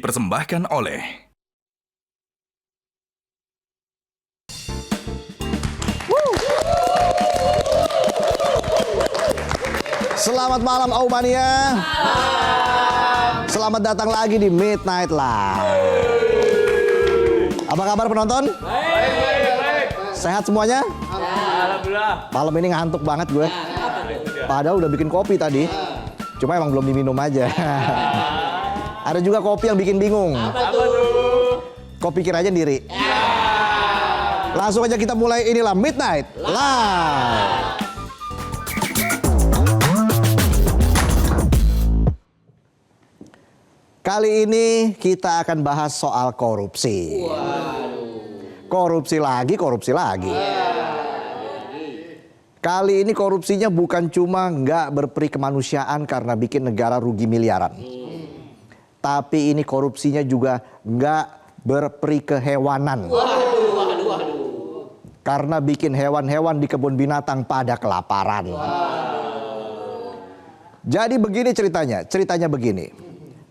dipersembahkan oleh Selamat malam Aumania. Selamat datang lagi di Midnight Live. Apa kabar penonton? Baik. Sehat semuanya? Alhamdulillah. Malam ini ngantuk banget gue. Padahal udah bikin kopi tadi. Cuma emang belum diminum aja. Ada juga kopi yang bikin bingung. Apa tuh? Kau pikir aja sendiri. Langsung aja kita mulai, inilah Midnight Live. Kali ini kita akan bahas soal korupsi. Korupsi lagi. Kali ini korupsinya bukan cuma nggak berperi kemanusiaan karena bikin negara rugi miliaran. Tapi ini korupsinya juga nggak berperi kehewanan. Karena bikin hewan-hewan di kebun binatang pada kelaparan. Jadi begini ceritanya begini.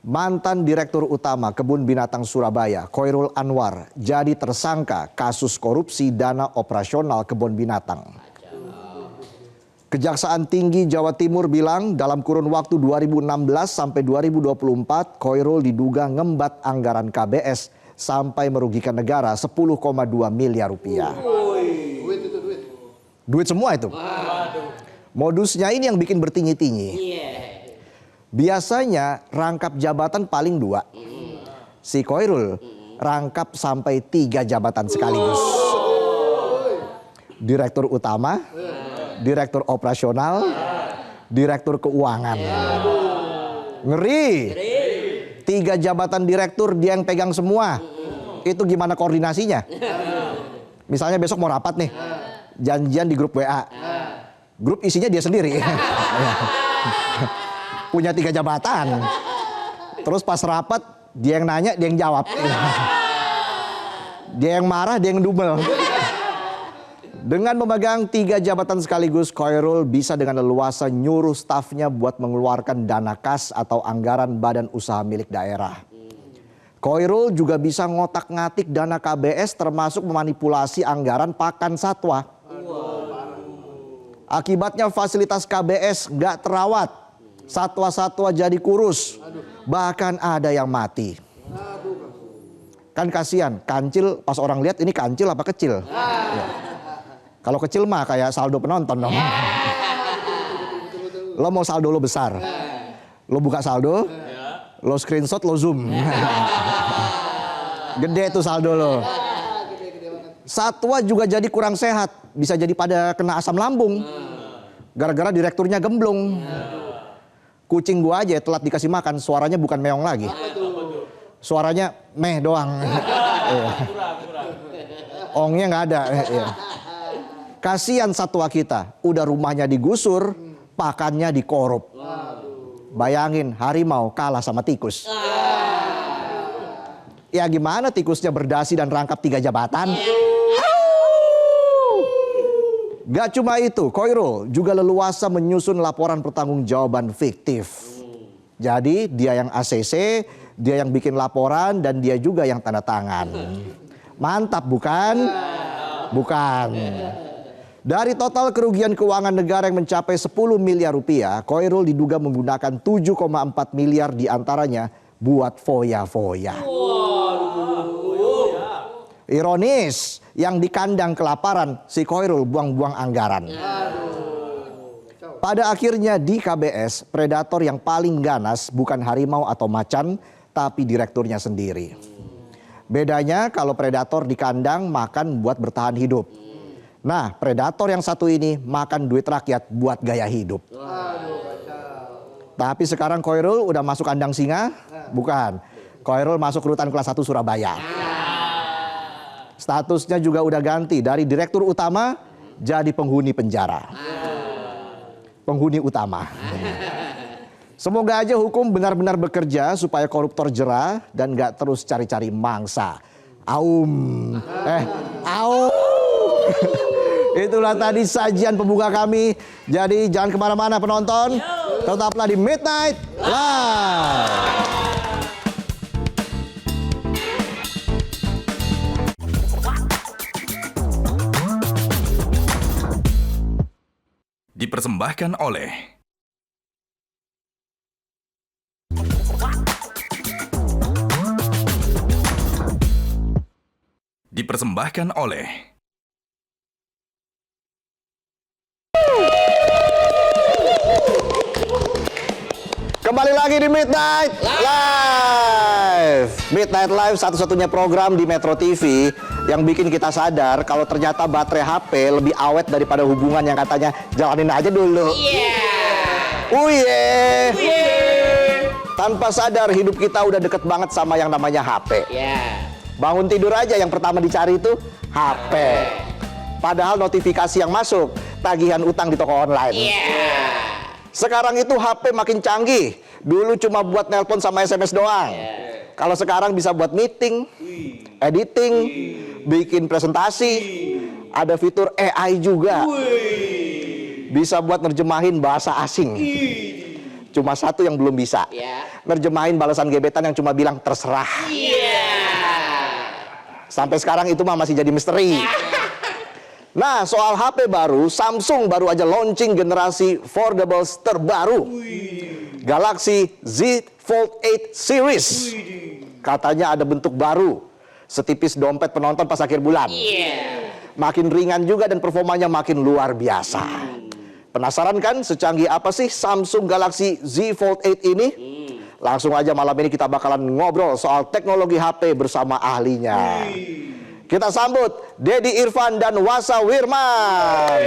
Mantan Direktur Utama Kebun Binatang Surabaya, Khoirul Anwar, jadi tersangka kasus korupsi dana operasional kebun binatang. Kejaksaan Tinggi Jawa Timur bilang dalam kurun waktu 2016 sampai 2024, Khoirul diduga ngembat anggaran KBS sampai merugikan negara 10,2 miliar rupiah. Duit semua itu. Modusnya ini yang bikin bertinyi-tinyi. Biasanya rangkap jabatan paling 2. Si Khoirul rangkap sampai 3 jabatan sekaligus. Direktur Utama, Direktur Operasional, Direktur Keuangan. Ngeri. 3 jabatan direktur dia yang pegang semua. Itu gimana koordinasinya? Misalnya besok mau rapat nih. Janjian di grup WA. Grup isinya dia sendiri. Punya 3 jabatan. Terus pas rapat dia yang nanya, dia yang jawab. Dia yang marah, dia yang dumel. Dengan memegang 3 jabatan sekaligus, Khoirul bisa dengan leluasa nyuruh stafnya buat mengeluarkan dana kas atau anggaran badan usaha milik daerah. Khoirul juga bisa ngotak-ngatik dana KBS termasuk memanipulasi anggaran pakan satwa. Akibatnya fasilitas KBS nggak terawat. Satwa-satwa jadi kurus, bahkan ada yang mati. Kan kasihan, kancil pas orang lihat ini kancil apa kecil. Ya. Kalau kecil mah kayak saldo penonton dong. Lo mau saldo lo besar, lo buka saldo, lo screenshot, lo zoom. Gede tuh saldo lo. Satwa juga jadi kurang sehat, bisa jadi pada kena asam lambung. Gara-gara direkturnya gemblong. Kucing gua aja telat dikasih makan, suaranya bukan meong lagi. Suaranya meh doang. Ongnya nggak ada. Kasihan satwa kita, udah rumahnya digusur, pakannya dikorup. Bayangin harimau kalah sama tikus. Ya gimana tikusnya berdasi dan rangkap 3 jabatan? Gak cuma itu, Khoirul juga leluasa menyusun laporan pertanggungjawaban fiktif. Jadi dia yang ACC, dia yang bikin laporan, dan dia juga yang tanda tangan. Mantap bukan? Bukan. Dari total kerugian keuangan negara yang mencapai 10 miliar rupiah, Khoirul diduga menggunakan 7,4 miliar diantaranya buat foya-foya. Ironis, yang di kandang kelaparan si Khoirul buang-buang anggaran. Pada akhirnya di KBS, predator yang paling ganas bukan harimau atau macan, tapi direkturnya sendiri. Bedanya kalau predator di kandang makan buat bertahan hidup. Nah, predator yang satu ini makan duit rakyat buat gaya hidup. Tapi sekarang Khoirul udah masuk kandang singa? Bukan. Khoirul masuk rutan kelas 1 Surabaya. Statusnya juga udah ganti dari direktur utama jadi penghuni penjara. Penghuni utama. Semoga aja hukum benar-benar bekerja supaya koruptor jera dan gak terus cari-cari mangsa. Aum. Itulah tadi sajian pembuka kami. Jadi jangan kemana-mana penonton. Tetaplah di Midnight Live. Dipersembahkan oleh Kembali lagi di Midnight Live. Midnight Live satu-satunya program di Metro TV yang bikin kita sadar kalau ternyata baterai HP lebih awet daripada hubungan yang katanya jalanin aja dulu. Tanpa sadar hidup kita udah deket banget sama yang namanya HP. Bangun tidur aja yang pertama dicari itu HP. Padahal notifikasi yang masuk tagihan utang di toko online. Sekarang itu HP makin canggih. Dulu cuma buat nelpon sama SMS doang. Kalau sekarang bisa buat meeting, editing, bikin presentasi. Ada fitur AI juga. Bisa buat nerjemahin bahasa asing. Cuma satu yang belum bisa. Nerjemahin balasan gebetan yang cuma bilang terserah. Sampai sekarang itu mah masih jadi misteri. Nah, soal HP baru, Samsung baru aja launching generasi foldables terbaru. Galaxy Z Fold 8 Series. Katanya ada bentuk baru, setipis dompet penonton pas akhir bulan. Makin ringan juga dan performanya makin luar biasa. Penasaran kan secanggih apa sih Samsung Galaxy Z Fold 8 ini? Langsung aja malam ini kita bakalan ngobrol soal teknologi HP bersama ahlinya. Kita sambut Dedi Irfan dan Wasa Wirman.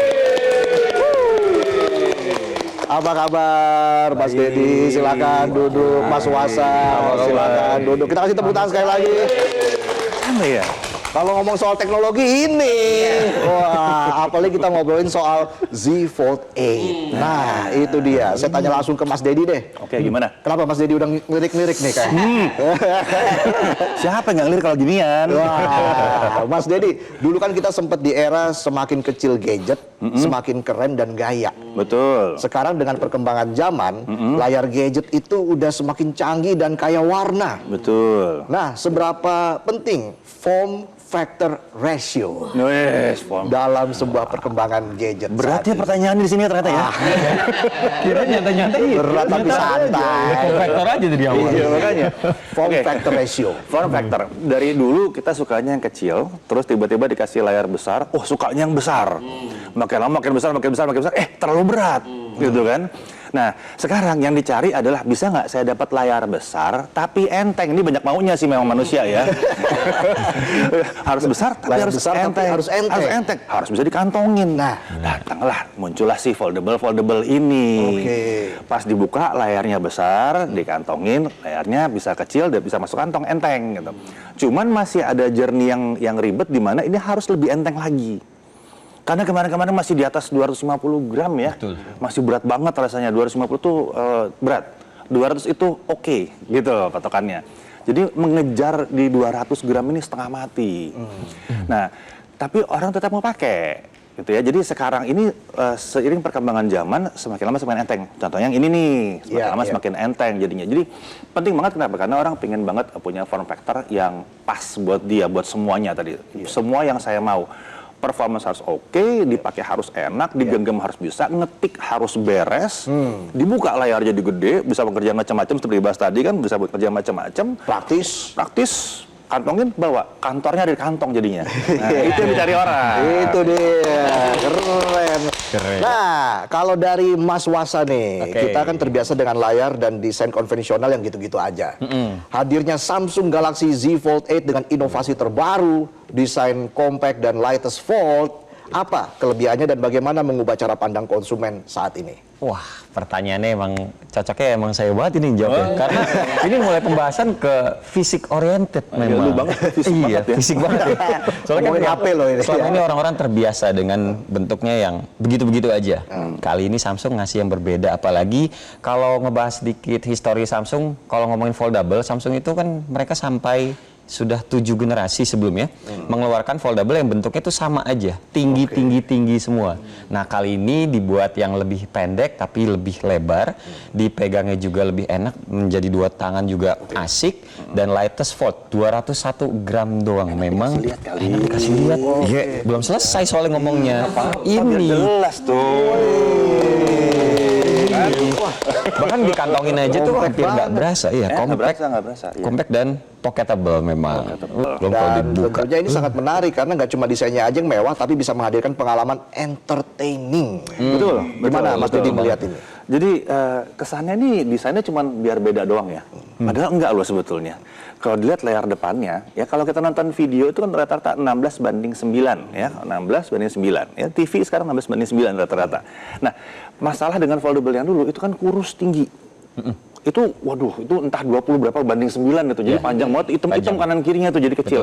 Apa kabar Mas Dedi? Silakan duduk. Mas Wasa, silakan duduk. Kita kasih tepuk tangan sekali lagi. Apa ya? Kalau ngomong soal teknologi ini, wah, apalagi kita ngobrolin soal Z Fold 8. Nah, itu dia. Saya tanya langsung ke Mas Dedi deh. Oke, gimana? Kenapa Mas Dedi udah ngelirik-ngelirik nih kayak? Siapa yang nggak ngelirik kalau ginian? Wah, Mas Dedi, dulu kan kita sempat di era semakin kecil gadget, semakin keren dan gaya. Betul. Sekarang dengan perkembangan zaman, layar gadget itu udah semakin canggih dan kaya warna. Betul. Nah, seberapa penting form factor ratio dalam sebuah perkembangan gadget? Berat ya pertanyaan di sini ternyata ya. Kira nyantai-nyantai. Berat tapi santai. Faktor aja dari awal. Iya makanya. Form Oke. factor ratio. Form factor. Dari dulu kita sukanya yang kecil, terus tiba-tiba dikasih layar besar, oh sukanya yang besar. Makin lama makin besar, terlalu berat. Gitu kan. Nah, sekarang yang dicari adalah bisa nggak saya dapat layar besar tapi enteng. Ini banyak maunya sih memang manusia ya. Harus besar tapi Layar harus besar tapi enteng. harus enteng. Harus bisa dikantongin. Nah, datanglah muncullah si foldable ini. Oke. Pas dibuka layarnya besar, dikantongin, layarnya bisa kecil dan bisa masuk kantong enteng gitu. Cuman masih ada journey yang ribet di mana ini harus lebih enteng lagi. Karena kemarin-kemarin masih di atas 250 gram ya. Betul. Masih berat banget rasanya. 250 tuh berat. 200 itu oke, gitu patokannya. Jadi mengejar di 200 gram ini setengah mati. Nah, tapi orang tetap mau pakai. Gitu ya. Jadi sekarang ini seiring perkembangan zaman semakin lama semakin enteng. Contohnya yang ini nih, semakin lama semakin enteng jadinya. Jadi penting banget kenapa? Karena orang pengen banget punya form factor yang pas buat dia, buat semuanya tadi. Semua yang saya mau. Performance harus oke, dipakai harus enak, digenggam harus bisa, ngetik harus beres, dibuka layar jadi gede, bisa bekerja macam-macam seperti dibahas tadi kan, bisa bekerja macam-macam, praktis, kantongin bawa, kantornya dari kantong jadinya. Nah, itu yang dicari orang. Itu dia, keren. Nah, kalau dari Mas Wasa nih, kita kan terbiasa dengan layar dan desain konvensional yang gitu-gitu aja. Hadirnya Samsung Galaxy Z Fold 8 dengan inovasi terbaru, desain compact dan lightest fold, apa kelebihannya dan bagaimana mengubah cara pandang konsumen saat ini? Wah, pertanyaannya emang cocoknya emang saya banget ini jawabnya. Karena ini mulai pembahasan ke fisik oriented memang. Lu banget, fisik banget ya. Fisik banget ya. Soalnya kan HP loh ini. selama ini orang-orang terbiasa dengan bentuknya yang begitu-begitu aja. Kali ini Samsung ngasih yang berbeda, apalagi kalau ngebahas sedikit histori Samsung, kalau ngomongin foldable, Samsung itu kan mereka sampai sudah 7 generasi sebelumnya mengeluarkan foldable yang bentuknya itu sama aja, tinggi semua. Nah kali ini dibuat yang lebih pendek tapi lebih lebar, dipegangnya juga lebih enak, menjadi 2 tangan juga asik, dan lightest fold 201 gram doang. Memang lihat kali. enak dikasih lihat. Iya, belum selesai soalnya ngomongnya. Ini Jelas tuh. bahkan dikantongin aja tuh Compact hampir nggak banget. berasa. Iya, compact, Nggak berasa. Iya. compact dan pocketable memang. Belum kalau Dan dibuka. tentunya ini sangat menarik karena nggak cuma desainnya aja yang mewah, tapi bisa menghadirkan pengalaman entertaining. Betul. Gimana Mas betul. Didi melihat ini? Jadi kesannya nih desainnya cuma biar beda doang ya. Padahal enggak loh sebetulnya. Kalau dilihat layar depannya, ya kalau kita nonton video itu kan rata-rata 16:9 ya, 16:9 ya. TV sekarang 16:9 rata-rata. Nah, masalah dengan foldable yang dulu itu kan kurus tinggi. Itu waduh, itu entah 20 berapa banding 9 gitu. Jadi panjang banget, hitam kanan kirinya tuh jadi kecil.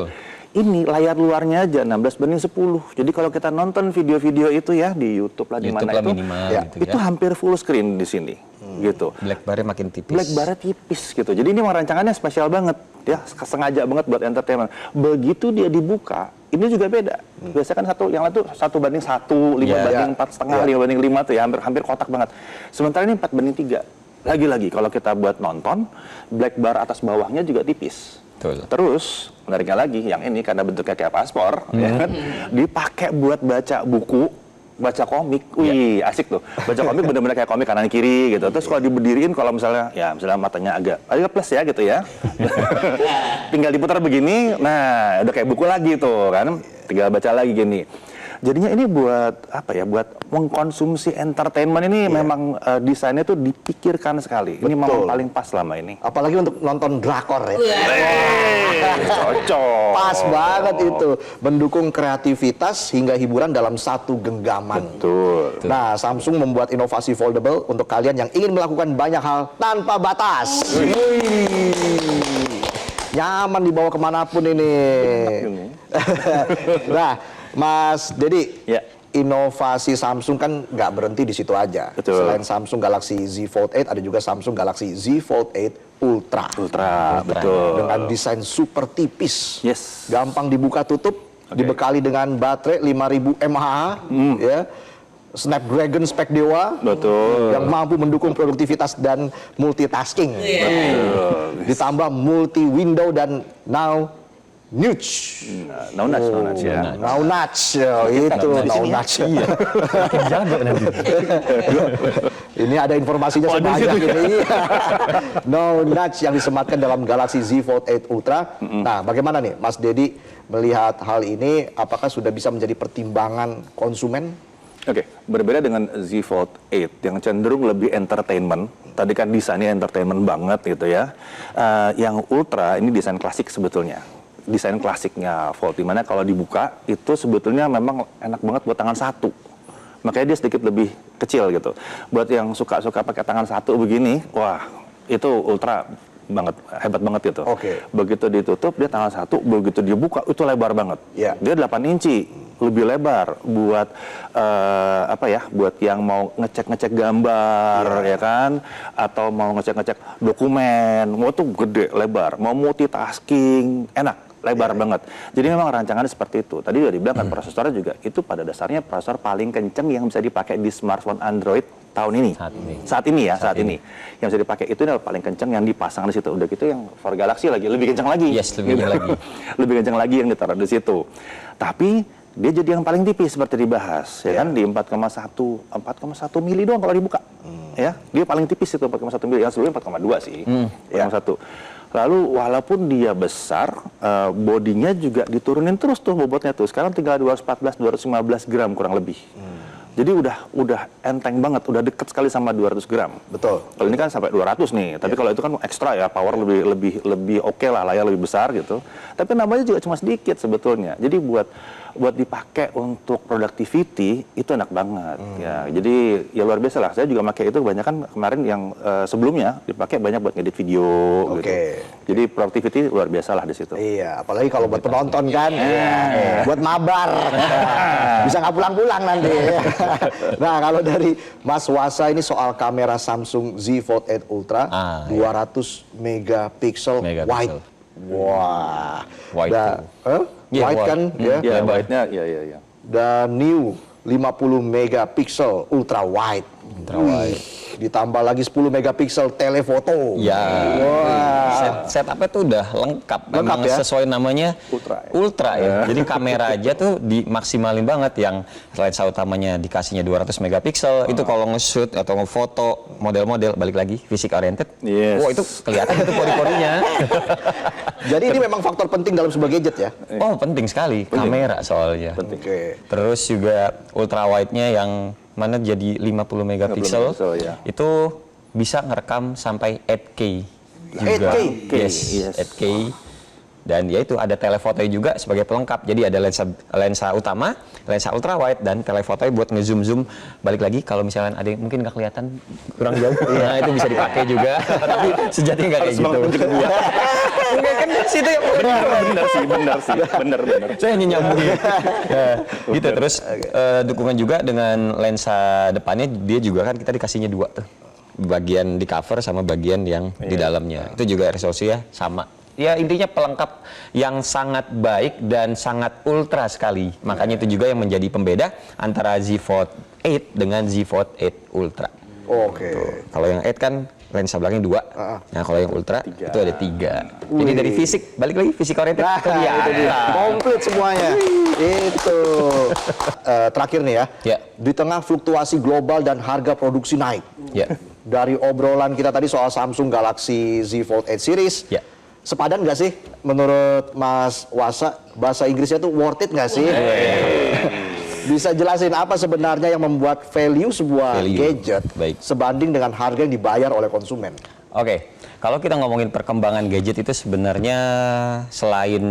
Ini layar luarnya aja 16:10. Jadi kalau kita nonton video-video itu ya di YouTube lah di YouTube mana lah itu, minimal ya, gitu itu ya. hampir full screen di sini. Gitu. Black bar-nya makin tipis. Black bar-nya tipis gitu. Jadi ini memang rancangannya spesial banget ya, sengaja banget buat entertainment. Begitu dia dibuka, ini juga beda. Biasanya kan yang lain tuh 1:1, 5:4,5, 5:5 tuh ya, hampir kotak banget. Sementara ini 4:3. Lagi-lagi kalau kita buat nonton, black bar atas bawahnya juga tipis. Betul. Terus menariknya lagi, yang ini karena bentuknya kayak paspor, ya kan, dipakai buat baca buku, baca komik. Wih, asik tuh. Baca komik bener-bener kayak komik kanan kiri gitu. Terus kalau diberdiriin, kalau misalnya matanya agak plus ya gitu ya. Tinggal diputar begini, nah udah kayak buku lagi tuh kan. Tinggal baca lagi gini. Jadinya ini buat apa ya? Buat mengkonsumsi entertainment ini memang desainnya tuh dipikirkan sekali. Ini memang paling pas selama ini. Apalagi untuk nonton drakor ya. Cocok. Pas banget itu. Mendukung kreativitas hingga hiburan dalam satu genggaman. Betul. Nah, Samsung membuat inovasi foldable untuk kalian yang ingin melakukan banyak hal tanpa batas. Nyaman dibawa kemanapun ini. Nah, Mas Dedi, Ya. inovasi Samsung kan nggak berhenti di situ aja. Betul. Selain Samsung Galaxy Z Fold 8, ada juga Samsung Galaxy Z Fold 8 Ultra. Ultra, betul. Dengan desain super tipis. Yes. Gampang dibuka tutup, dibekali dengan baterai 5000 mAh, ya. Snapdragon spek dewa, Betul. yang mampu mendukung produktivitas dan multitasking. Ditambah multi window dan now notch. No nudge ya. Now notch, itu now notch. Jago nanti. Ini ada informasinya sebanyak ini. No notch yang disematkan dalam Galaxy Z Fold 8 Ultra. Nah, bagaimana nih Mas Dedi melihat hal ini? Apakah sudah bisa menjadi pertimbangan konsumen? Oke, berbeda dengan Z Fold 8 yang cenderung lebih entertainment. Tadi kan desainnya entertainment banget gitu ya. Yang Ultra ini desain klasik sebetulnya. Desain klasiknya Fold, dimana kalau dibuka itu sebetulnya memang enak banget buat tangan satu. Makanya dia sedikit lebih kecil gitu. Buat yang suka-suka pakai tangan satu begini, wah itu Ultra banget, hebat banget gitu. Oke. Begitu ditutup dia tangan satu, begitu dibuka itu lebar banget. Ya. Dia 8 inci, lebih lebar buat buat yang mau ngecek-ngecek gambar ya kan, atau mau ngecek-ngecek dokumen, mau tuh gede, lebar, mau multitasking, enak. Lebar banget. Jadi memang rancangannya seperti itu. Tadi udah dibilang kan prosesornya juga itu pada dasarnya prosesor paling kenceng yang bisa dipakai di smartphone Android tahun ini. Saat ini. Yang bisa dipakai itu yang paling kenceng yang dipasang di situ. Udah gitu yang for Galaxy lagi lebih kenceng lagi. Yes, lebih kenceng lagi. Lebih kenceng lagi yang ditaruh di situ. Tapi dia jadi yang paling tipis seperti dibahas ya kan, di 4,1 mili doang kalau dibuka. Ya, dia paling tipis itu 4,1 mili, yang sebelumnya 4,2 sih. 4,1. Lalu walaupun dia besar, bodinya juga diturunin terus tuh bobotnya tuh. Sekarang tinggal 215 gram kurang lebih. Jadi udah enteng banget, udah deket sekali sama 200 gram. Betul. Kalau ini kan sampai 200 nih, tapi kalau itu kan ekstra ya, power lebih oke lah, layar lebih besar gitu. Tapi namanya juga cuma sedikit sebetulnya. Jadi buat dipakai untuk productivity itu enak banget ya. Jadi ya luar biasa lah. Saya juga pakai itu banyak kan kemarin yang sebelumnya dipakai banyak buat ngedit video gitu. Jadi productivity luar biasa lah di situ. Iya, apalagi kalau buat penonton kan, buat mabar, bisa nggak pulang-pulang nanti. Nah, kalau dari Mas Wasa ini soal kamera Samsung Z Fold 8 Ultra, 200 megapiksel wide. Wah. White Iya, White kan ya. Ya, lebar. white-nya, ya. Dan new 50 megapiksel ultra wide. Ultra wide. Ditambah lagi 10 megapiksel telefoto. Ya, Wah. setupnya tuh udah lengkap. Memang ya? sesuai namanya Ultra ya. Jadi kamera aja tuh dimaksimalin banget. Yang lensa utamanya dikasihnya 200 megapiksel. Itu kalau nge-shoot atau nge-foto model-model, balik lagi fisik oriented. Yes. Wah, itu kelihatan itu pori-porinya. Jadi ini memang faktor penting dalam sebuah gadget ya. Oh, penting sekali kamera soalnya. Oke. Terus juga ultra wide-nya yang mana jadi 50 megapiksel, ya. itu bisa ngerekam sampai 8K juga. 8K? Yes, Yes. 8K. Dan ya itu ada telefoto juga sebagai pelengkap. Jadi ada lensa utama, lensa ultra wide, dan telefoto buat ngezoom. Balik lagi kalau misalnya ada yang mungkin nggak kelihatan kurang jauh, nah itu bisa dipakai juga. Tapi sejatinya nggak kayak gitu. Enggak kan situ yang benar sih. saya hanya nyambung gitu. Terus dukungan juga dengan lensa depannya, dia juga kan kita dikasihnya 2 tuh, bagian di cover sama bagian yang di dalamnya. Itu juga resolusinya sama. Ya intinya pelengkap yang sangat baik dan sangat ultra sekali. Makanya itu juga yang menjadi pembeda antara Z Fold 8 dengan Z Fold 8 Ultra. Oke. Kalau yang 8 kan lensa belakangnya 2. Nah kalau yang Ultra itu ada 3. Jadi dari fisik, balik lagi fisik oriented Itu dia. Komplit semuanya. Itu. Terakhir nih ya. Ya. Di tengah fluktuasi global dan harga produksi naik. Ya. Dari obrolan kita tadi soal Samsung Galaxy Z Fold 8 series. Ya. Sepadan nggak sih menurut Mas Wasa, bahasa Inggrisnya tuh worth it nggak sih? Bisa jelasin apa sebenarnya yang membuat value sebuah gadget Baik. sebanding dengan harga yang dibayar oleh konsumen? Oke, kalau kita ngomongin perkembangan gadget itu sebenarnya selain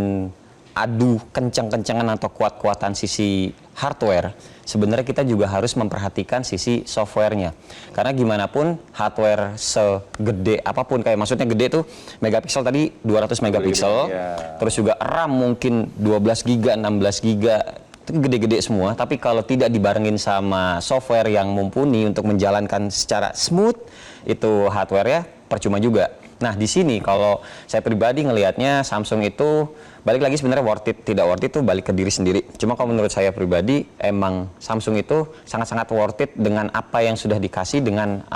adu kencang-kencangan atau kuat-kuatan sisi hardware, sebenarnya kita juga harus memperhatikan sisi softwarenya. Karena gimana pun hardware segede apapun, kayak maksudnya gede tuh megapiksel tadi 200 megapiksel, terus juga RAM mungkin 12 giga, 16 giga, itu gede-gede semua. Tapi kalau tidak dibarengin sama software yang mumpuni untuk menjalankan secara smooth, itu hardware-nya percuma juga. Nah di sini kalau saya pribadi ngelihatnya Samsung itu balik lagi sebenarnya worth it tidak worth it itu balik ke diri sendiri. Cuma kalau menurut saya pribadi emang Samsung itu sangat-sangat worth it dengan apa yang sudah dikasih dengan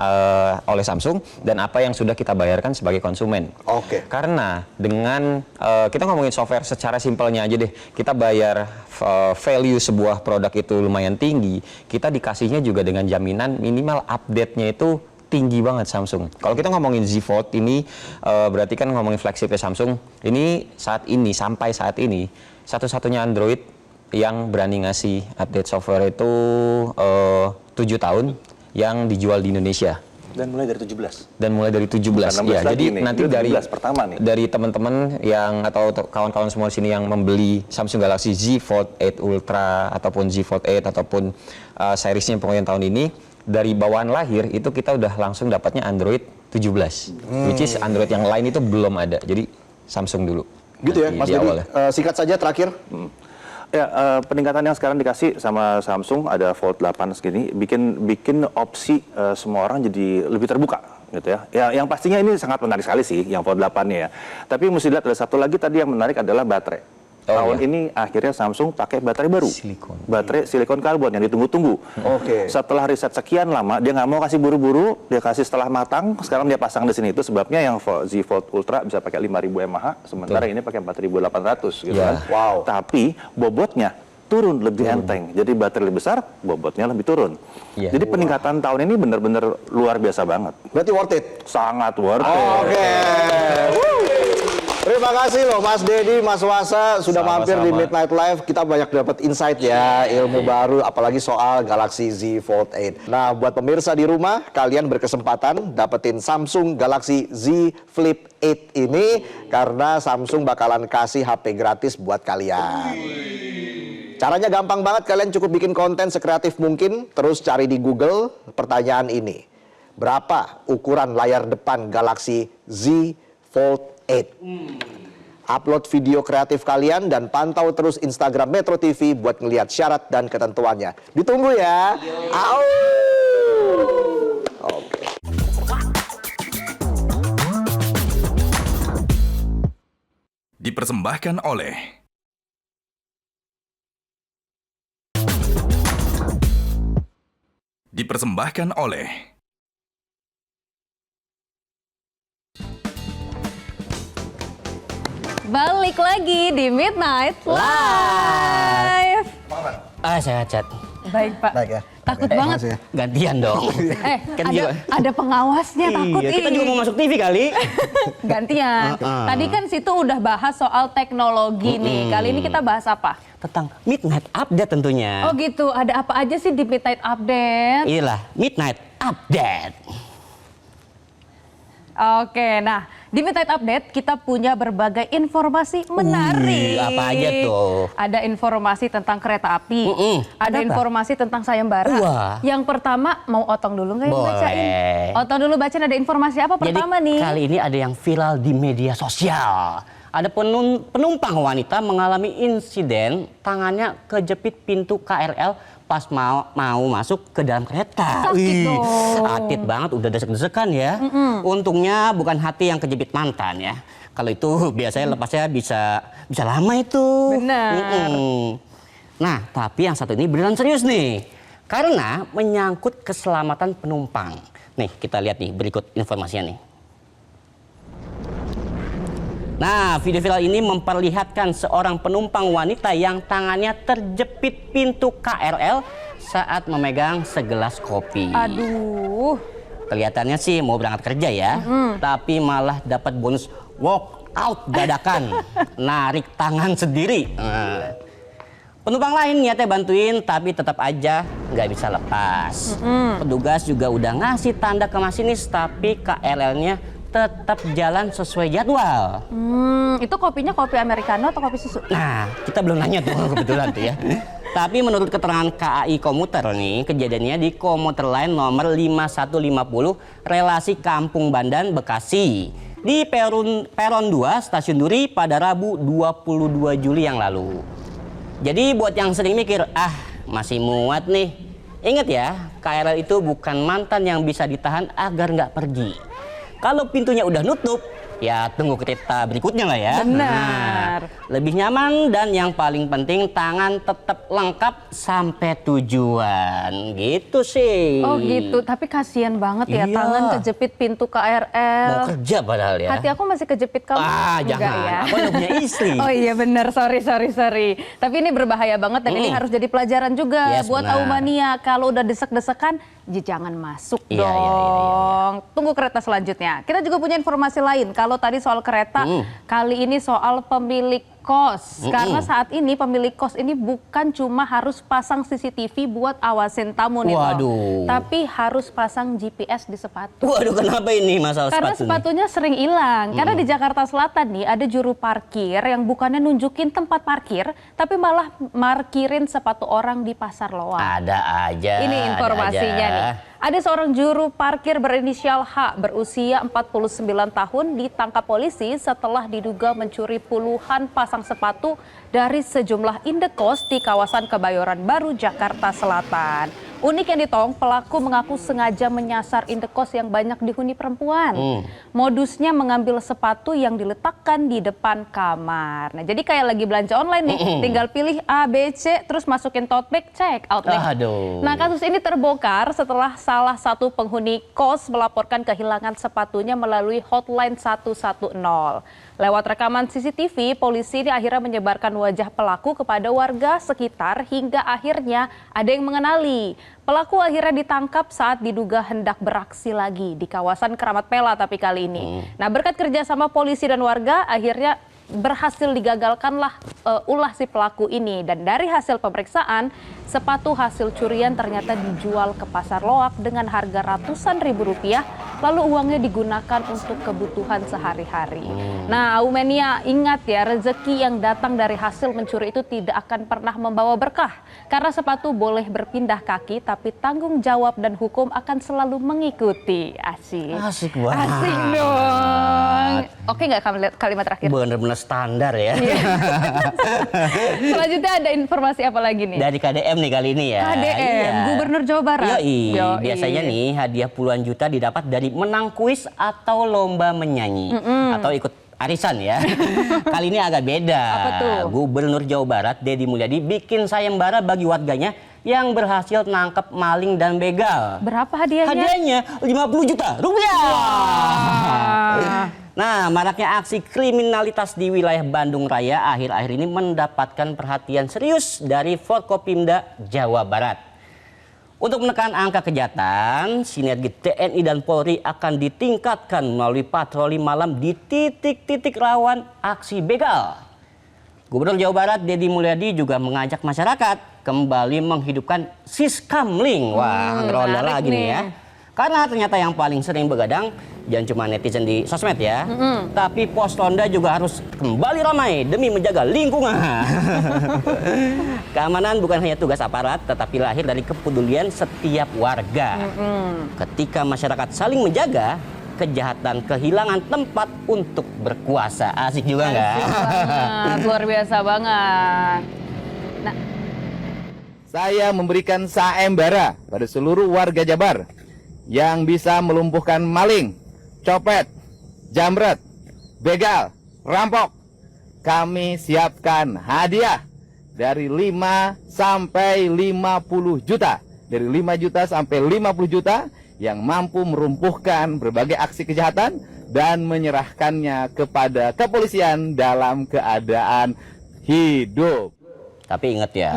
oleh Samsung dan apa yang sudah kita bayarkan sebagai konsumen. Oke. Karena dengan kita ngomongin software secara simpelnya aja deh, kita bayar value sebuah produk itu lumayan tinggi, kita dikasihnya juga dengan jaminan minimal update-nya itu tinggi banget Samsung. Kalau kita ngomongin Z Fold ini berarti kan ngomongin flagshipnya Samsung. Ini sampai saat ini satu-satunya Android yang berani ngasih update software itu 7 tahun yang dijual di Indonesia. Dan mulai dari 17. Dan mulai dari 17. Ya, jadi nanti dari pertama nih. Dari teman-teman yang atau kawan-kawan semua di sini yang membeli Samsung Galaxy Z Fold 8 Ultra ataupun Z Fold 8 ataupun seriesnya pokoknya tahun ini, dari bawaan lahir itu kita udah langsung dapatnya Android 17. Which is Android yang lain itu belum ada. Jadi Samsung dulu. Gitu ya, Mas Dedi. Singkat saja terakhir. Ya, peningkatan yang sekarang dikasih sama Samsung ada Fold 8 segini, bikin opsi semua orang jadi lebih terbuka gitu ya. Ya, yang pastinya ini sangat menarik sekali sih yang Fold 8-nya ya. Tapi mesti lihat ada satu lagi tadi yang menarik adalah baterai. Tahun ini akhirnya Samsung pakai baterai baru. Baterai silikon karbon yang ditunggu-tunggu. Oke. Setelah riset sekian lama, dia nggak mau kasih buru-buru, dia kasih setelah matang, sekarang dia pasang di sini. Itu sebabnya yang Z Fold Ultra bisa pakai 5.000 mAh, sementara ini pakai 4.800 gitu kan. Wow. Tapi bobotnya turun lebih enteng. Jadi baterai lebih besar, bobotnya lebih turun. Jadi peningkatan tahun ini benar-benar luar biasa banget. Berarti worth it? Sangat worth it. Oke. Terima kasih loh Mas Dedi, Mas Wasa sudah mampir di Midnight Live. Kita banyak dapat insight ya, ilmu baru apalagi soal Galaxy Z Fold 8. Nah, buat pemirsa di rumah, kalian berkesempatan dapetin Samsung Galaxy Z Flip 8 ini karena Samsung bakalan kasih HP gratis buat kalian. Caranya gampang banget, kalian cukup bikin konten sekreatif mungkin, terus cari di Google pertanyaan ini. Berapa ukuran layar depan Galaxy Z Fold 8? Upload video kreatif kalian dan pantau terus Instagram Metro TV buat ngelihat syarat dan ketentuannya. Ditunggu ya. Oke. dipersembahkan oleh Balik lagi di Midnight Live. Sehat, Cat. Baik, Pak. Baik ya. Takut Oke, banget. makasih ya. Gantian dong. Kan Kan juga- ada pengawasnya takut Iya, kita juga mau masuk TV kali. Gantian. Tadi kan situ udah bahas soal teknologi nih. Kali ini kita bahas apa? Tentang Midnight Update tentunya. Oh gitu, ada apa aja sih di Midnight Update? Inilah Midnight Update. Oke, nah di Midnight Update kita punya berbagai informasi menarik. apa aja tuh? Ada informasi tentang kereta api, ada Ada apa? informasi tentang sayembara. Wah. Yang pertama mau Otong dulu nggak yang Boleh. bacain? Otong dulu bacain, ada informasi apa pertama Jadi nih? kali ini ada yang viral di media sosial. Ada penumpang wanita mengalami insiden tangannya kejepit pintu KRL pas mau masuk ke dalam kereta. Sakit dong. Sakit banget, udah desek-desekan ya. Untungnya bukan hati yang kejepit mantan ya. Kalau itu biasanya lepasnya bisa lama itu. Benar. Nah, tapi yang satu ini beneran serius nih. Karena menyangkut keselamatan penumpang. Nih, kita lihat nih berikut informasinya nih. Nah, video viral ini memperlihatkan seorang penumpang wanita yang tangannya terjepit pintu KRL saat memegang segelas kopi. Aduh, Kelihatannya sih mau berangkat kerja ya, tapi malah dapat bonus walk out dadakan, narik tangan sendiri. Nah, penumpang lain niatnya bantuin, tapi tetap aja nggak bisa lepas. Petugas juga udah ngasih tanda ke masinis, tapi KRL-nya tetap jalan sesuai jadwal. itu kopinya kopi americano atau kopi susu? Nah, kita belum nanya tuh kebetulan tuh ya. Tapi menurut keterangan KAI Komuter nih, kejadiannya di komuter lain nomor 5150 relasi Kampung Bandan, Bekasi. Di peron 2 Stasiun Duri pada Rabu 22 Juli yang lalu. Jadi buat yang sering mikir, masih muat nih. Ingat ya, KRL itu bukan mantan yang bisa ditahan agar nggak pergi. Kalau pintunya udah nutup, ya tunggu kereta berikutnya lah ya. Benar. Lebih nyaman dan yang paling penting tangan tetap lengkap sampai tujuan. Gitu sih. Oh gitu, tapi kasihan banget ya Iya. tangan kejepit pintu Mau KRL. kerja padahal ya. Hati aku masih kejepit kamu. Enggak Jangan. ya? Aku udah punya istri. Oh iya benar, sorry. Tapi ini berbahaya banget dan ini harus jadi pelajaran juga Yes, buat benar. Aumania. Kalau udah desek-desekan, jangan masuk Iya, dong. iya. Tunggu kereta selanjutnya. Kita juga punya informasi lain. Kalau tadi soal kereta, kali ini soal pemilik kos. Karena saat ini pemilik kos ini bukan cuma harus pasang CCTV buat awasin tamu nih, Tong. Waduh. Tapi harus pasang GPS di sepatu. Waduh, kenapa ini masalah Karena sepatu nih? sepatunya sering hilang. Karena di Jakarta Selatan nih ada juru parkir yang bukannya nunjukin tempat parkir, tapi malah markirin sepatu orang di pasar loak. Ada aja. Ini ada informasinya aja. nih. Ada seorang juru parkir berinisial H berusia 49 tahun ditangkap polisi setelah diduga mencuri puluhan pasang sepatu dari sejumlah indekos di kawasan Kebayoran Baru, Jakarta Selatan. Unik yang ditong, pelaku mengaku sengaja menyasar indekos yang banyak dihuni perempuan. Modusnya mengambil sepatu yang diletakkan di depan kamar. Nah, jadi kayak lagi belanja online nih, tinggal pilih A, B, C, terus masukin tote bag, check out deh. Aduh. Nah, kasus ini terbongkar setelah salah satu penghuni kos melaporkan kehilangan sepatunya melalui hotline 110. Lewat rekaman CCTV, polisi ini akhirnya menyebarkan wajah pelaku kepada warga sekitar hingga akhirnya ada yang mengenali. Pelaku akhirnya ditangkap saat diduga hendak beraksi lagi di kawasan Keramat Pela tapi kali ini. Nah, berkat kerjasama polisi dan warga akhirnya berhasil digagalkanlah ulah si pelaku ini. Dan dari hasil pemeriksaan, sepatu hasil curian ternyata dijual ke pasar loak dengan harga ratusan ribu rupiah, lalu uangnya digunakan untuk kebutuhan sehari-hari. Nah, Aumenia, ingat ya, rezeki yang datang dari hasil mencuri itu tidak akan pernah membawa berkah. Karena sepatu boleh berpindah kaki, tapi tanggung jawab dan hukum akan selalu mengikuti. Asik. Asik banget. Asik dong. Oke nggak kalimat terakhir? Bener-bener standar ya. Selanjutnya ada informasi apa lagi nih? Dari KDM nih kali ini ya. KDM, Iya. Gubernur Jawa Barat. Yoi. Biasanya nih hadiah puluhan juta didapat dari menang kuis atau lomba menyanyi atau ikut arisan ya. Kali ini agak beda. Apa tuh? Gubernur Jawa Barat Deddy Mulyadi bikin sayembara bagi warganya yang berhasil nangkep maling dan begal. Berapa hadiahnya? Hadiahnya 50 juta rupiah. Nah, maraknya aksi kriminalitas di wilayah Bandung Raya akhir-akhir ini mendapatkan perhatian serius dari Forkopimda Jawa Barat. Untuk menekan angka kejahatan, sinergi TNI dan Polri akan ditingkatkan melalui patroli malam di titik-titik rawan aksi begal. Gubernur Jawa Barat Deddy Mulyadi juga mengajak masyarakat kembali menghidupkan Siskamling. Wah, ronda menarik lagi nih nih. ya. Karena ternyata yang paling sering begadang jangan cuma netizen di sosmed ya, tapi pos ronda juga harus kembali ramai demi menjaga lingkungan. Keamanan bukan hanya tugas aparat, tetapi lahir dari kepedulian setiap warga. Ketika masyarakat saling menjaga, kejahatan kehilangan tempat untuk berkuasa. Asik juga nggak? Banget, luar biasa banget. Nah, Saya memberikan sayembara pada seluruh warga Jabar yang bisa melumpuhkan maling, copet, jamret, begal, rampok. Kami siapkan hadiah dari 5 sampai 50 juta. Dari 5 juta sampai 50 juta yang mampu merumpuhkan berbagai aksi kejahatan dan menyerahkannya kepada kepolisian dalam keadaan hidup. Tapi ingat ya,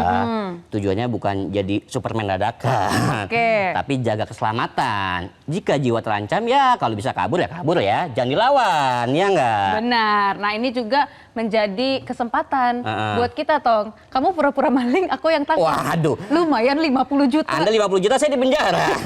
tujuannya bukan jadi Superman dadakan, Oke. tapi jaga keselamatan. Jika jiwa terancam ya kalau bisa kabur ya, jangan dilawan, ya enggak? benar. Nah, ini juga menjadi kesempatan buat kita, Tong. Kamu pura-pura maling, aku yang tangkap. Waduh. Lumayan 50 juta. Anda 50 juta, saya di penjara.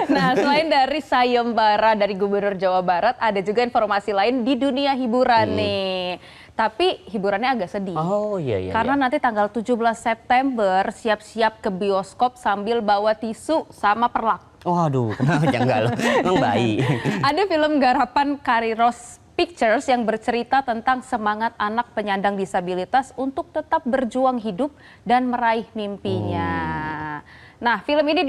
Nah, selain dari sayembara dari Gubernur Jawa Barat, ada juga informasi lain di dunia hiburan nih. Tapi hiburannya agak sedih. Oh iya. Karena nanti tanggal 17 September siap-siap ke bioskop sambil bawa tisu sama perlak. Waduh, kenapa janggal? Emang bayi. Ada film garapan Kariros Pictures yang bercerita tentang semangat anak penyandang disabilitas untuk tetap berjuang hidup dan meraih mimpinya. Nah, film ini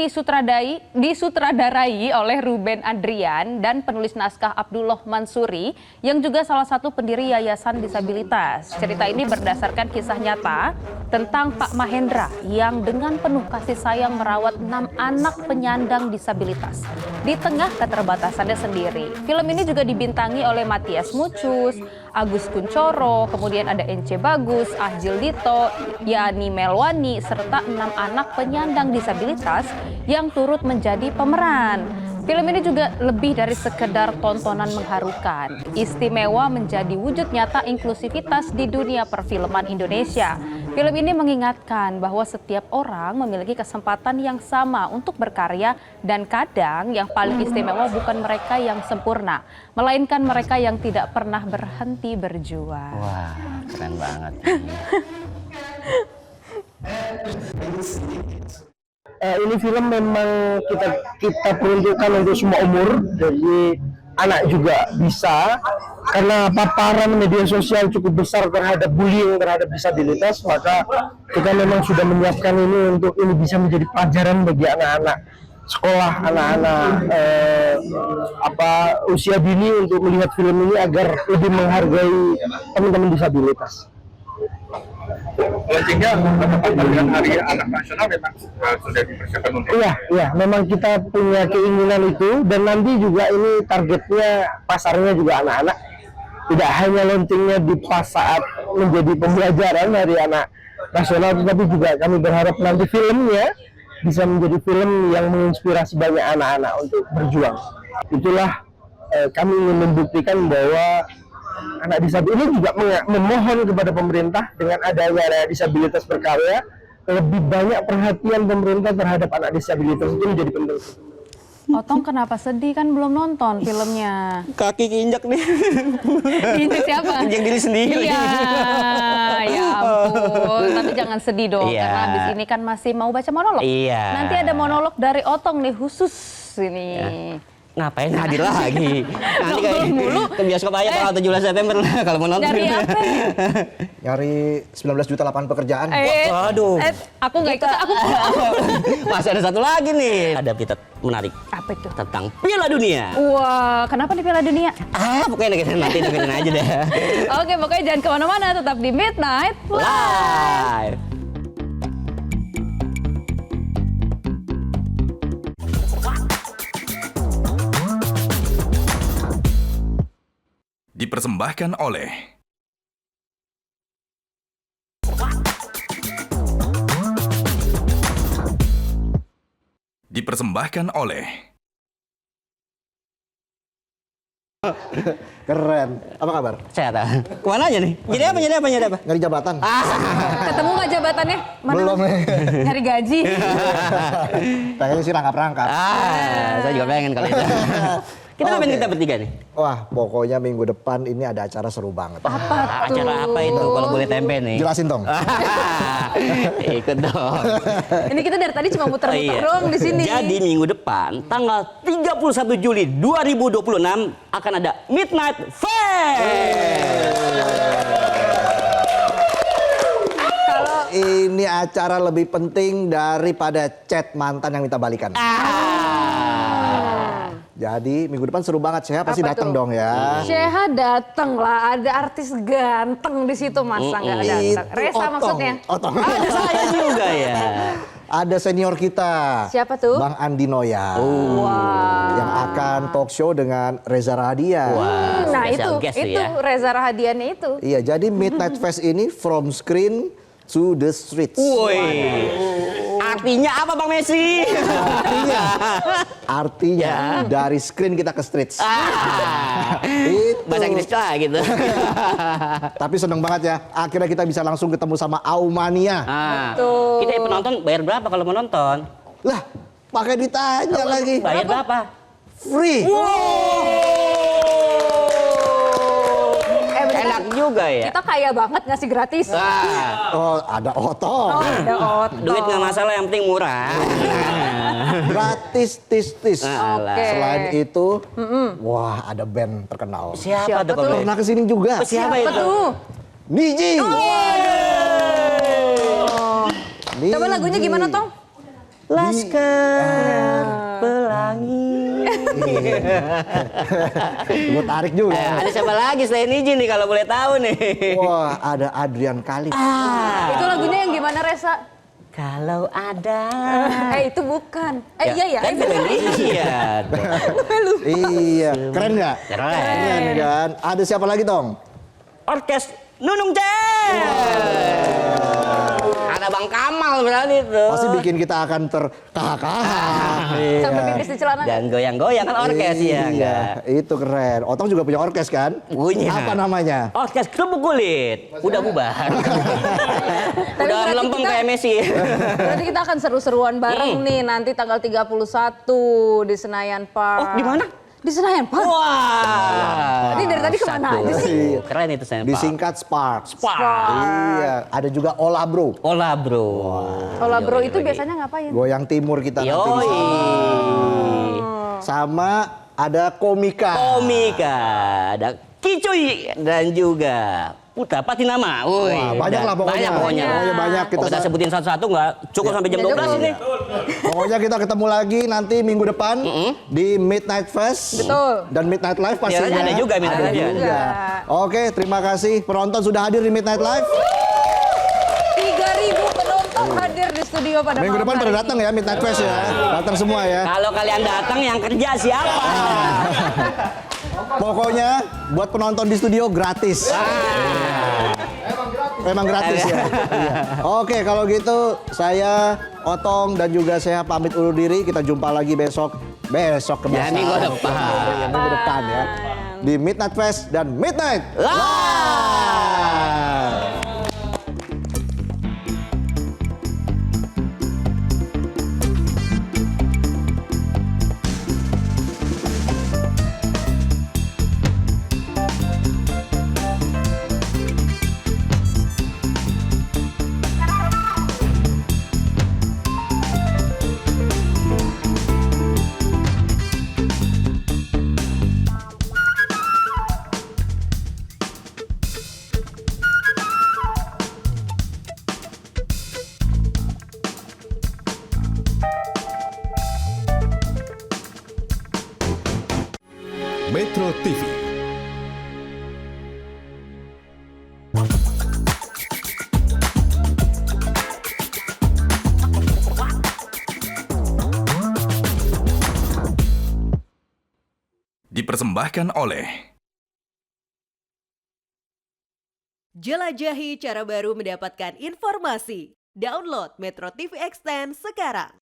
disutradarai oleh Ruben Adrian dan penulis naskah Abdullah Mansuri yang juga salah satu pendiri Yayasan Disabilitas. Cerita ini berdasarkan kisah nyata tentang Pak Mahendra yang dengan penuh kasih sayang merawat 6 anak penyandang disabilitas di tengah keterbatasannya sendiri. Film ini juga dibintangi oleh Matias Mucus, Agus Kuncoro, kemudian ada Ence Bagus, Ahjil Dito, Yani Melwani, serta 6 anak penyandang disabilitas yang turut menjadi pemeran. Film ini juga lebih dari sekedar tontonan mengharukan. Istimewa menjadi wujud nyata inklusivitas di dunia perfilman Indonesia. Film ini mengingatkan bahwa setiap orang memiliki kesempatan yang sama untuk berkarya dan kadang yang paling istimewa bukan mereka yang sempurna, melainkan mereka yang tidak pernah berhenti berjuang. Wah, keren banget. Ini film memang kita peruntukkan untuk semua umur, jadi anak juga bisa, karena paparan media sosial cukup besar terhadap bullying terhadap disabilitas, maka kita memang sudah menyiapkan ini untuk ini bisa menjadi pelajaran bagi anak-anak sekolah, anak-anak usia dini untuk melihat film ini agar lebih menghargai teman-teman disabilitas. Launchingnya bertepatan dengan Hari Anak Nasional memang sudah dipersiapkan untuk Iya, memang kita punya keinginan itu, dan nanti juga ini targetnya pasarnya juga anak-anak. Tidak hanya launchingnya di pas saat menjadi pembelajaran Hari Anak Nasional, tetapi juga kami berharap nanti filmnya bisa menjadi film yang menginspirasi banyak anak-anak untuk berjuang. Itulah kami ingin membuktikan bahwa anak disabilitas ini juga memohon kepada pemerintah dengan adanya anak disabilitas berkarya, lebih banyak perhatian pemerintah terhadap anak disabilitas itu menjadi penting. Otong kenapa sedih, kan belum nonton filmnya? Kaki keinjak nih. Injek siapa? Injak diri sendiri. Iya, ya ampun. Tapi jangan sedih dong, Iya. karena abis ini kan masih mau baca monolog. Iya. Nanti ada monolog dari Otong nih khusus ini. Ngapain hadir lagi? Nanti Nongol mulu. ke bioskop aja tanggal 17 September kalau mau nonton. Dari apa? Nyari 19 juta lapangan pekerjaan. Waduh. Aku nggak ikut, aku Masih ada satu lagi nih. Ada berita menarik Apa itu? tentang Piala Dunia. Wah, kenapa di Piala Dunia? Pokoknya nanti dengerin aja deh. Oke, pokoknya jangan kemana-mana, tetap di Midnight Live. Dipersembahkan oleh Keren. Apa kabar? Sehat. Kemana aja nih? Jadi apa? Nyari jabatan? Ketemu nggak jabatannya? Belum nih. Nyari gaji. Pengennya sih rangkap-rangkap. Saya juga pengen kalau itu. Kita ngapain kita bertiga nih? Wah, pokoknya minggu depan ini ada acara seru banget. Acara apa itu kalau boleh tempe nih? Jelasin dong. Ikut dong. Ini kita dari tadi cuma muter-muter doang di sini. Jadi minggu depan tanggal 31 Juli 2026 akan ada Midnight Fest. Ini acara lebih penting daripada chat mantan yang minta balikan. Jadi minggu depan seru banget. Saya pasti Apa datang tuh? dong ya. Sheha dateng lah, ada artis ganteng di situ, masa nggak datang? Itu Reza Otong. maksudnya? Otong. Ada saya juga ya. Ada senior kita. Siapa tuh? Bang Andi Noya. Yang akan talk show dengan Reza Radian. Nah Special itu guest tuh ya. Reza Rahadiannya itu. Iya, jadi Midnight Fest ini from screen to the streets. Woi. Artinya apa Bang Messi? Artinya dari screen kita ke streets. Itu. Bahasa Inggris lah gitu. Tapi seneng banget ya. Akhirnya kita bisa langsung ketemu sama Aumania. Kita penonton bayar berapa kalau mau nonton? Lah, pakai ditanya lagi. Bayar berapa? Free. Enak juga ya. Kita kaya banget ngasih gratis. Oh, ada Otong. Oh, ada Otong. Duit nggak masalah, yang penting murah. Gratis tis-tis. Oke. Selain itu, wah ada band terkenal. Siapa tuh kalau Pernah kesini juga. Siapa itu? tuh? Niji. Niji. Coba lagunya gimana, Tong? Laskar Pelangi. Gue tarik juga. Ada siapa lagi selain Niji nih kalau boleh tahu nih? Wah, ada Adrian Khalif. Itu lagunya yang gimana, Reza? Kalau ada. Itu bukan. Iya ya. Kan film iya. Iya, keren nggak? Keren. Keren kan? Ada siapa lagi, Tong? Orkes Nunung Cel. Ada Bang Kamal berarti tuh. Pasti bikin kita akan terkahak-kahak. Sampai pipis di celana. Dan goyang-goyang kan orkes ya enggak? Itu keren. Otong juga punya orkes kan? Punya. Apa namanya? Orkes Kerupuk Kulit. Udah bubar. Udah berarti melempem kita- kayak Messi. Berarti kita akan seru-seruan bareng nih nanti tanggal 31 di Senayan Park. Oh, di mana? Di Senayan Park. Wah. Ini dari tadi kemana Satu. aja sih? Keren itu saya. Disingkat Spark. Spark. Iya, ada juga Ola Bro. Olah bro. Kalau bro itu biasanya ngapain? Goyang Timur kita nanti di Yoi. sana. Sama ada Komika. Komika. Ada Kicuy. Dan juga Putra Patinama. Wah, banyak lah pokoknya. Banyak pokoknya. Pokoknya banyak. Kita sebutin satu-satu nggak cukup sampai jam 12 ini. Pokoknya kita ketemu lagi nanti minggu depan di Midnight Fest. Betul. Dan Midnight Live pastinya. ada juga Midnight Ada Live. juga. Oke, terima kasih penonton sudah hadir di Midnight Live. 3.000 penonton hadir di studio pada Minggu depan pada datang ya Midnight Fest ya. Datang semua ya. Kalau kalian datang yang kerja siapa? Pokoknya buat penonton di studio gratis. Memang gratis ya. Iya. Oke, kalau gitu saya Otong dan juga saya pamit undur diri. Kita jumpa lagi besok Ya, minggu depan. Ya, minggu depan ya. Di Midnight Fest dan Midnight Live. Metro TV. Dipersembahkan oleh Jelajahi cara baru mendapatkan informasi. Download Metro TV Extend sekarang.